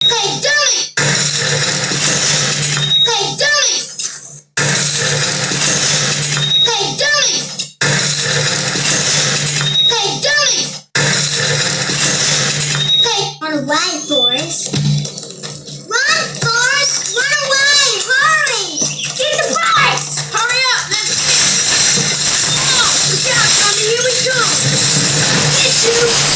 Hey, dummy! Hey, dummy! Hey, dummy! Hey, dummy! Hey, run away, Forrest. Run, Forrest! Run away! Hurry! Get the bus! Hurry up! Let's get. Oh, look out, dummy! Here we come! Get you!